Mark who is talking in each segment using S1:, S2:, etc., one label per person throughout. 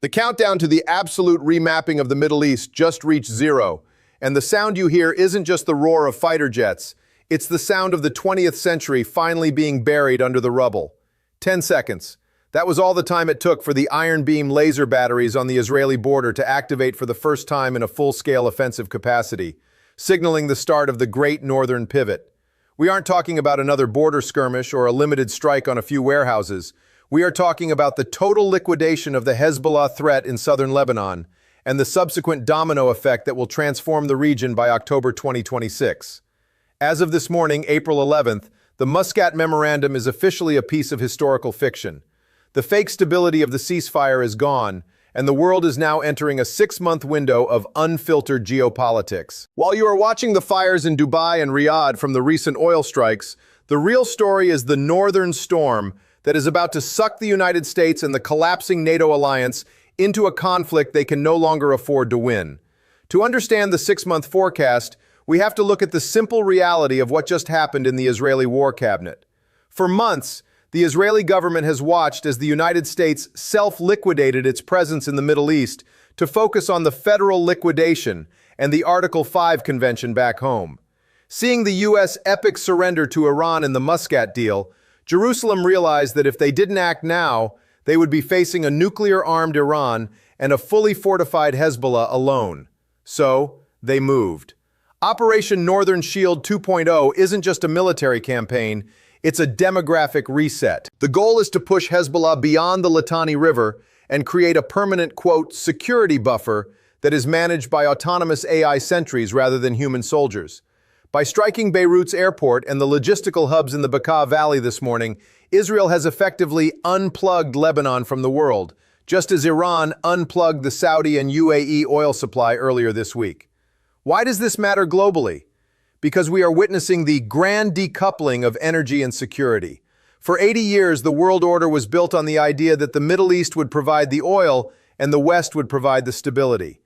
S1: The countdown to the absolute remapping of the Middle East just reached zero, and the sound you hear isn't just the roar of fighter jets, it's the sound of the 20th century finally being buried under the rubble. 10 seconds. That was all the time it took for the iron beam laser batteries on the Israeli border to activate for the first time in a full-scale offensive capacity, signaling the start of the Great Northern Pivot. We aren't talking about another border skirmish or a limited strike on a few warehouses. We are talking about the total liquidation of the Hezbollah threat in southern Lebanon and the subsequent domino effect that will transform the region by October 2026. As of this morning, April 11th, the Muscat Memorandum is officially a piece of historical fiction. The fake stability of the ceasefire is gone, and the world is now entering a 6-month window of unfiltered geopolitics. While you are watching the fires in Dubai and Riyadh from the recent oil strikes, the real story is the northern storm that is about to suck the United States and the collapsing NATO alliance into a conflict they can no longer afford to win. To understand the 6-month forecast, we have to look at the simple reality of what just happened in the Israeli War Cabinet. For months, the Israeli government has watched as the United States self-liquidated its presence in the Middle East to focus on the federal liquidation and the Article 5 convention back home. Seeing the U.S. epic surrender to Iran in the Muscat deal, Jerusalem realized that if they didn't act now, they would be facing a nuclear-armed Iran and a fully fortified Hezbollah alone. So, they moved. Operation Northern Shield 2.0 isn't just a military campaign, it's a demographic reset. The goal is to push Hezbollah beyond the Litani River and create a permanent, quote, security buffer that is managed by autonomous AI sentries rather than human soldiers. By striking Beirut's airport and the logistical hubs in the Bekaa Valley this morning, Israel has effectively unplugged Lebanon from the world, just as Iran unplugged the Saudi and UAE oil supply earlier this week. Why does this matter globally? Because we are witnessing the grand decoupling of energy and security. For 80 years, the world order was built on the idea that the Middle East would provide the oil and the West would provide the stability.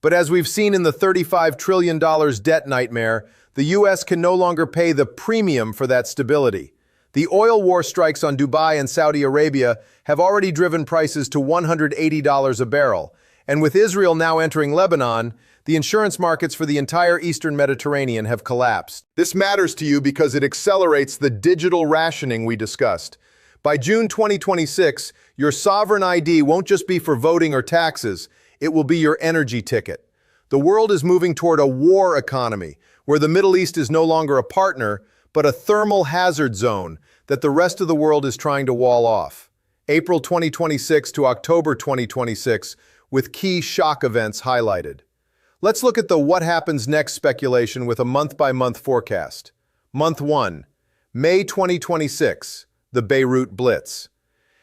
S1: But as we've seen in the $35 trillion debt nightmare, the U.S. can no longer pay the premium for that stability. The oil war strikes on Dubai and Saudi Arabia have already driven prices to $180 a barrel. And with Israel now entering Lebanon, the insurance markets for the entire Eastern Mediterranean have collapsed. This matters to you because it accelerates the digital rationing we discussed. By June 2026, your sovereign ID won't just be for voting or taxes, it will be your energy ticket. The world is moving toward a war economy, where the Middle East is no longer a partner, but a thermal hazard zone that the rest of the world is trying to wall off. April 2026 to October 2026, with key shock events highlighted. Let's look at the what happens next speculation with a month-by-month forecast. Month 1, May 2026, the Beirut Blitz.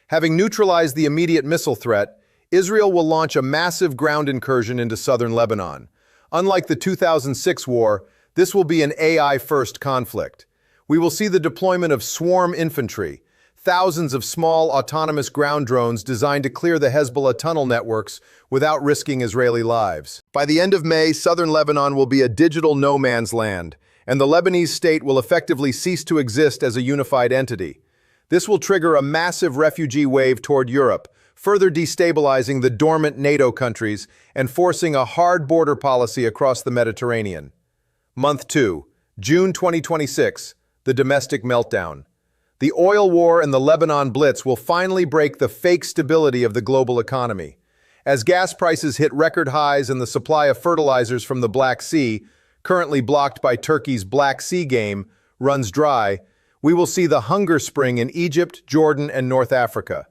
S1: Having neutralized the immediate missile threat, Israel will launch a massive ground incursion into southern Lebanon. Unlike the 2006 war, this will be an AI-first conflict. We will see the deployment of swarm infantry, thousands of small autonomous ground drones designed to clear the Hezbollah tunnel networks without risking Israeli lives. By the end of May, southern Lebanon will be a digital no man's land, and the Lebanese state will effectively cease to exist as a unified entity. This will trigger a massive refugee wave toward Europe, further destabilizing the dormant NATO countries and forcing a hard border policy across the Mediterranean. Month 2, June 2026, the domestic meltdown. The oil war and the Lebanon Blitz will finally break the fake stability of the global economy. As gas prices hit record highs and the supply of fertilizers from the Black Sea, currently blocked by Turkey's Black Sea game, runs dry, we will see the hunger spring in Egypt, Jordan, and North Africa.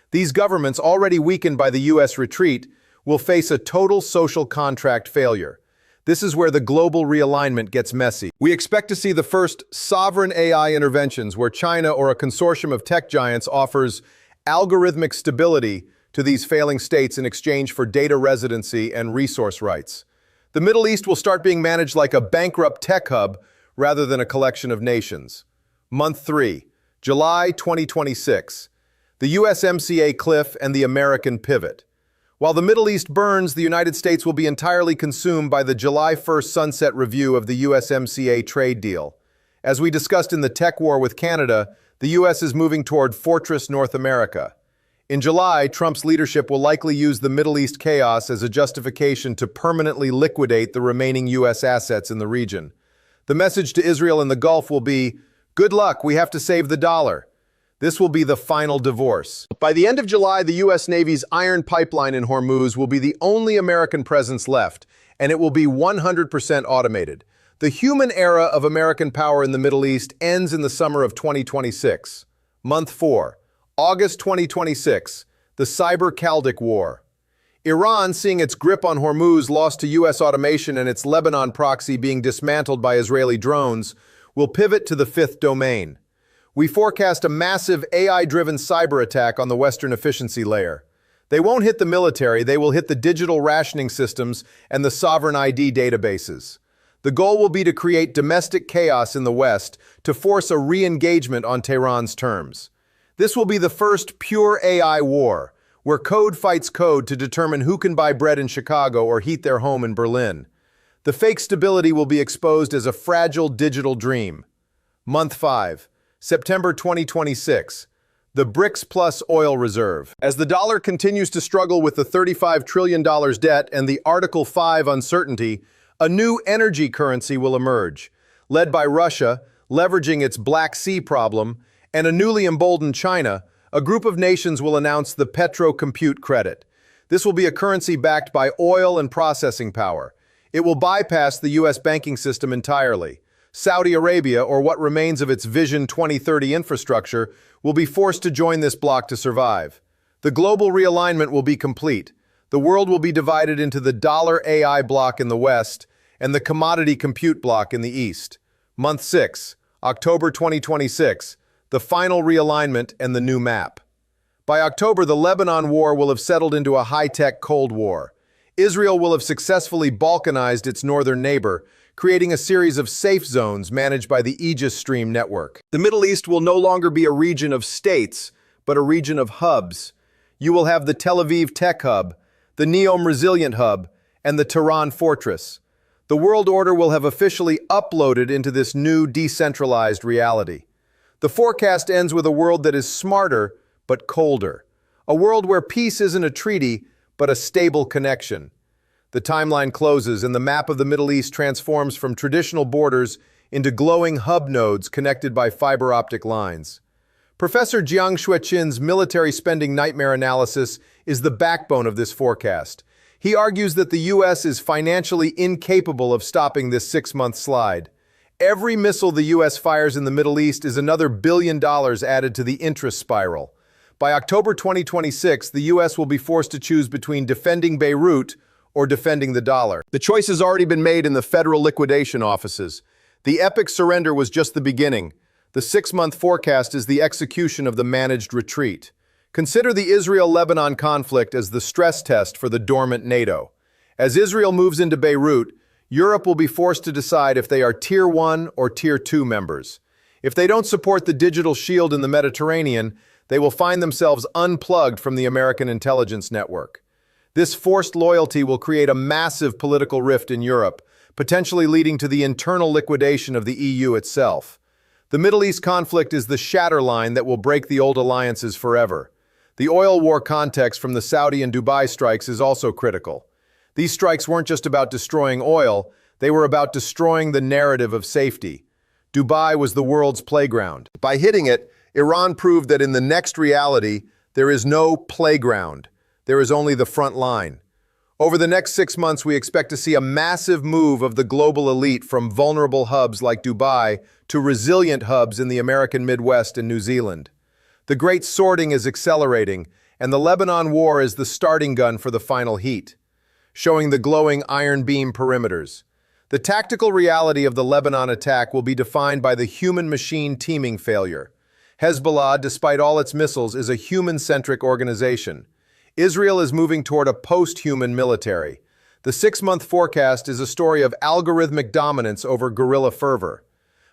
S1: These governments, already weakened by the U.S. retreat, will face a total social contract failure. This is where the global realignment gets messy. We expect to see the first sovereign AI interventions where China or a consortium of tech giants offers algorithmic stability to these failing states in exchange for data residency and resource rights. The Middle East will start being managed like a bankrupt tech hub rather than a collection of nations. Month 3, July 2026. The USMCA cliff and the American pivot. While the Middle East burns, the United States will be entirely consumed by the July 1st sunset review of the USMCA trade deal. As we discussed in the tech war with Canada, the U.S. is moving toward Fortress North America. In July, Trump's leadership will likely use the Middle East chaos as a justification to permanently liquidate the remaining U.S. assets in the region. The message to Israel and the Gulf will be, "Good luck, we have to save the dollar." This will be the final divorce. By the end of July, the U.S. Navy's iron pipeline in Hormuz will be the only American presence left, and it will be 100% automated. The human era of American power in the Middle East ends in the summer of 2026. Month 4. August 2026, the Cyber-Chaldic War. Iran, seeing its grip on Hormuz lost to U.S. automation and its Lebanon proxy being dismantled by Israeli drones, will pivot to the fifth domain. We forecast a massive AI-driven cyber attack on the Western efficiency layer. They won't hit the military, they will hit the digital rationing systems and the sovereign ID databases. The goal will be to create domestic chaos in the West to force a re-engagement on Tehran's terms. This will be the first pure AI war, where code fights code to determine who can buy bread in Chicago or heat their home in Berlin. The fake stability will be exposed as a fragile digital dream. Month 5, September 2026, the BRICS Plus oil reserve. As the dollar continues to struggle with the $35 trillion debt and the Article 5 uncertainty, a new energy currency will emerge, led by Russia, leveraging its Black Sea problem, and a newly emboldened China. A group of nations will announce the Petro-Compute Credit. This will be a currency backed by oil and processing power. It will bypass the U.S. banking system entirely. Saudi Arabia, or what remains of its Vision 2030 infrastructure, will be forced to join this bloc to survive. The global realignment will be complete. The world will be divided into the dollar AI bloc in the West and the commodity compute bloc in the East. Month 6, October 2026, the final realignment and the new map. By October, the Lebanon war will have settled into a high-tech Cold War. Israel will have successfully balkanized its northern neighbor, creating a series of safe zones managed by the Aegis Stream network. The Middle East will no longer be a region of states, but a region of hubs. You will have the Tel Aviv Tech Hub, the Neom Resilient Hub, and the Tehran Fortress. The world order will have officially uploaded into this new decentralized reality. The forecast ends with a world that is smarter, but colder. A world where peace isn't a treaty, but a stable connection. The timeline closes and the map of the Middle East transforms from traditional borders into glowing hub nodes connected by fiber optic lines. Professor Jiang Xueqin's military spending nightmare analysis is the backbone of this forecast. He argues that the U.S. is financially incapable of stopping this 6-month slide. Every missile the U.S. fires in the Middle East is another $1 billion added to the interest spiral. By October 2026, the U.S. will be forced to choose between defending Beirut or defending the dollar. The choice has already been made in the federal liquidation offices. The epic surrender was just the beginning. The 6-month forecast is the execution of the managed retreat. Consider the Israel-Lebanon conflict as the stress test for the dormant NATO. As Israel moves into Beirut, Europe will be forced to decide if they are Tier 1 or Tier 2 members. If they don't support the digital shield in the Mediterranean, they will find themselves unplugged from the American intelligence network. This forced loyalty will create a massive political rift in Europe, potentially leading to the internal liquidation of the EU itself. The Middle East conflict is the shatter line that will break the old alliances forever. The oil war context from the Saudi and Dubai strikes is also critical. These strikes weren't just about destroying oil, they were about destroying the narrative of safety. Dubai was the world's playground. By hitting it, Iran proved that in the next reality, there is no playground. There is only the front line. Over the next 6 months, we expect to see a massive move of the global elite from vulnerable hubs like Dubai to resilient hubs in the American Midwest and New Zealand. The great sorting is accelerating, and the Lebanon war is the starting gun for the final heat, showing the glowing iron beam perimeters. The tactical reality of the Lebanon attack will be defined by the human-machine teaming failure. Hezbollah, despite all its missiles, is a human-centric organization. Israel is moving toward a post-human military. The 6-month forecast is a story of algorithmic dominance over guerrilla fervor.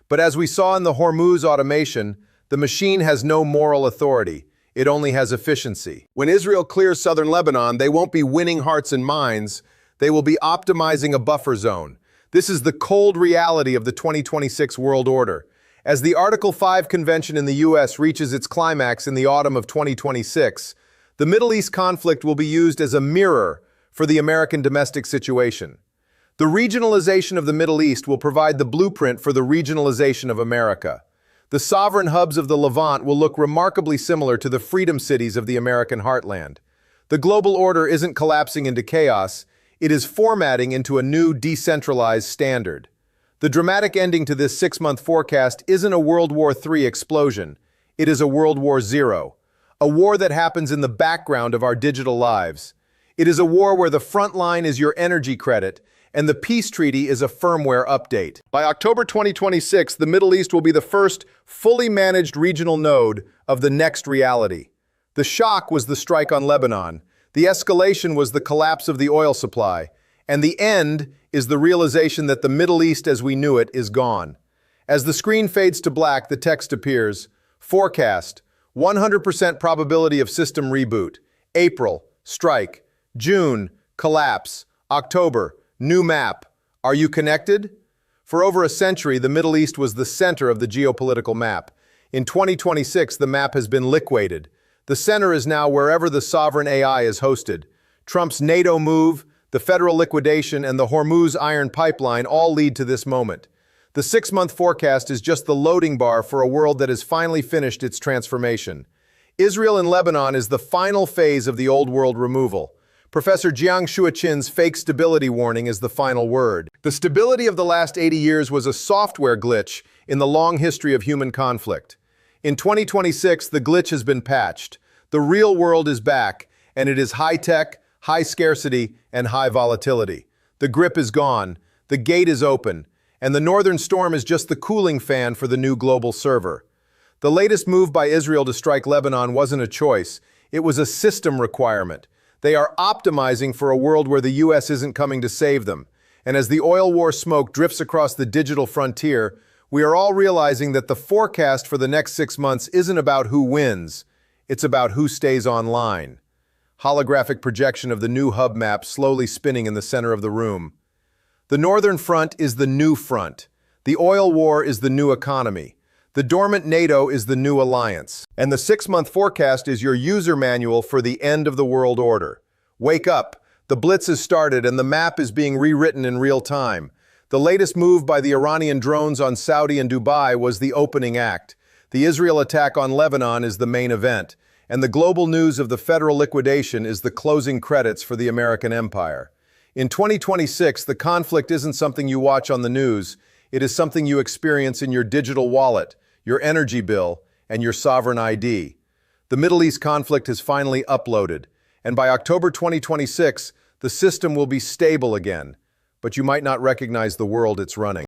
S1: But as we saw in the Hormuz automation, the machine has no moral authority. It only has efficiency. When Israel clears southern Lebanon, they won't be winning hearts and minds. They will be optimizing a buffer zone. This is the cold reality of the 2026 world order. As the Article 5 convention in the U.S. reaches its climax in the autumn of 2026, The Middle East conflict will be used as a mirror for the American domestic situation. The regionalization of the Middle East will provide the blueprint for the regionalization of America. The sovereign hubs of the Levant will look remarkably similar to the freedom cities of the American heartland. The global order isn't collapsing into chaos, it is formatting into a new decentralized standard. The dramatic ending to this 6-month forecast isn't a World War III explosion, it is a World War Zero, a war that happens in the background of our digital lives. It is a war where the front line is your energy credit, and the peace treaty is a firmware update. By October 2026, the Middle East will be the first fully managed regional node of the next reality. The shock was the strike on Lebanon, the escalation was the collapse of the oil supply, and the end is the realization that the Middle East as we knew it is gone. As the screen fades to black, the text appears. Forecast, 100% probability of system reboot. April, strike. June, collapse. October, new map. Are you connected? For over a century, the Middle East was the center of the geopolitical map. In 2026, the map has been liquidated. The center is now wherever the sovereign AI is hosted. Trump's NATO move, the federal liquidation, and the Hormuz iron pipeline all lead to this moment. The 6-month forecast is just the loading bar for a world that has finally finished its transformation. Israel and Lebanon is the final phase of the old world removal. Professor Jiang Shuachin's fake stability warning is the final word. The stability of the last 80 years was a software glitch in the long history of human conflict. In 2026, the glitch has been patched. The real world is back, and it is high-tech, high scarcity, and high volatility. The grip is gone, the gate is open, and the northern storm is just the cooling fan for the new global server. The latest move by Israel to strike Lebanon wasn't a choice, it was a system requirement. They are optimizing for a world where the US isn't coming to save them. And as the oil war smoke drifts across the digital frontier, we are all realizing that the forecast for the next 6 months isn't about who wins, it's about who stays online. Holographic projection of the new hub map slowly spinning in the center of the room. The northern front is the new front. The oil war is the new economy. The dormant NATO is the new alliance. And the 6-month forecast is your user manual for the end of the world order. Wake up. The blitz has started and the map is being rewritten in real time. The latest move by the Iranian drones on Saudi and Dubai was the opening act. The Israel attack on Lebanon is the main event. And the global news of the federal liquidation is the closing credits for the American empire. In 2026, the conflict isn't something you watch on the news. It is something you experience in your digital wallet, your energy bill, and your sovereign ID. The Middle East conflict has finally uploaded, and by October 2026, the system will be stable again, but you might not recognize the world it's running.